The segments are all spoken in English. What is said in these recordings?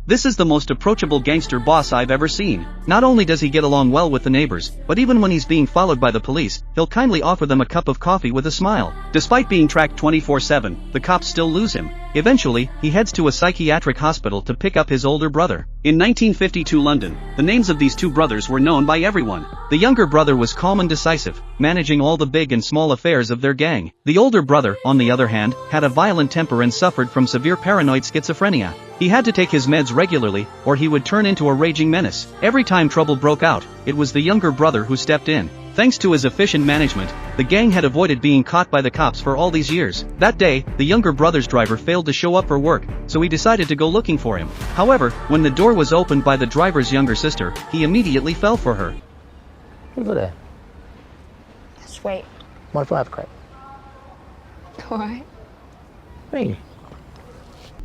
This is the most approachable gangster boss I've ever seen. Not only does he get along well with the neighbors, but even when he's being followed by the police, he'll kindly offer them a cup of coffee with a smile. Despite being tracked 24/7, the cops still lose him. Eventually, he heads to a psychiatric hospital to pick up his older brother. In 1952 London, the names of these two brothers were known by everyone. The younger brother was calm and decisive, managing all the big and small affairs of their gang. The older brother, on the other hand, had a violent temper and suffered from severe paranoid schizophrenia. He had to take his meds regularly, or he would turn into a raging menace. Every time trouble broke out, it was the younger brother who stepped in. Thanks to his efficient management, the gang had avoided being caught by the cops for all these years. That day, the younger brother's driver failed to show up for work, so he decided to go looking for him. However, when the door was opened by the driver's younger sister, he immediately fell for her. Look at that. Sweet. Mind if I have a crack? Alright. Hey.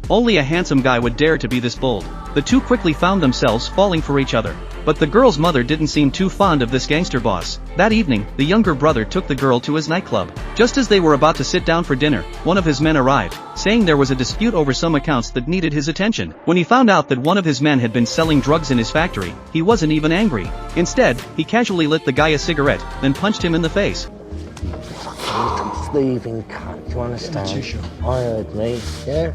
Only a handsome guy would dare to be this bold. The two quickly found themselves falling for each other. But the girl's mother didn't seem too fond of this gangster boss. That evening, the younger brother took the girl to his nightclub. Just as they were about to sit down for dinner, one of his men arrived, saying there was a dispute over some accounts that needed his attention. When he found out that one of his men had been selling drugs in his factory, he wasn't even angry. Instead, he casually lit the guy a cigarette, then punched him in the face. Thieving cunt, you understand? I heard me, yeah?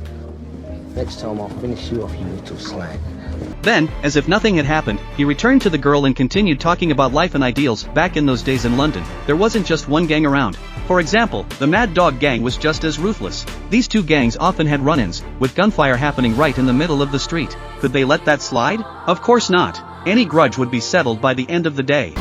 Next time I'll finish you off, you little slag. Then, as if nothing had happened, he returned to the girl and continued talking about life and ideals. Back in those days in London, there wasn't just one gang around. For example, the Mad Dog Gang was just as ruthless. These two gangs often had run-ins, with gunfire happening right in the middle of the street. Could they let that slide? Of course not. Any grudge would be settled by the end of the day.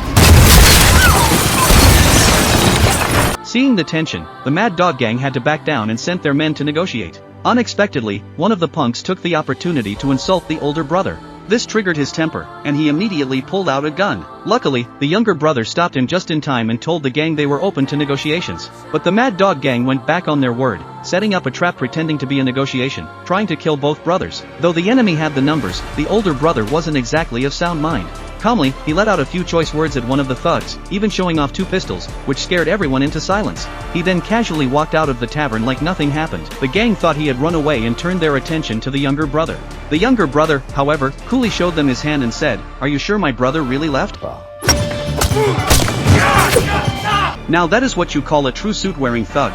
Seeing the tension, the Mad Dog Gang had to back down and sent their men to negotiate. Unexpectedly, one of the punks took the opportunity to insult the older brother. This triggered his temper, and he immediately pulled out a gun. Luckily, the younger brother stopped him just in time and told the gang they were open to negotiations. But the Mad Dog Gang went back on their word, setting up a trap pretending to be a negotiation, trying to kill both brothers. Though the enemy had the numbers, the older brother wasn't exactly of sound mind. Calmly, he let out a few choice words at one of the thugs, even showing off 2 pistols, which scared everyone into silence. He then casually walked out of the tavern like nothing happened. The gang thought he had run away and turned their attention to the younger brother. The younger brother, however, coolly showed them his hand and said, "Are you sure my brother really left?" Now that is what you call a true suit-wearing thug.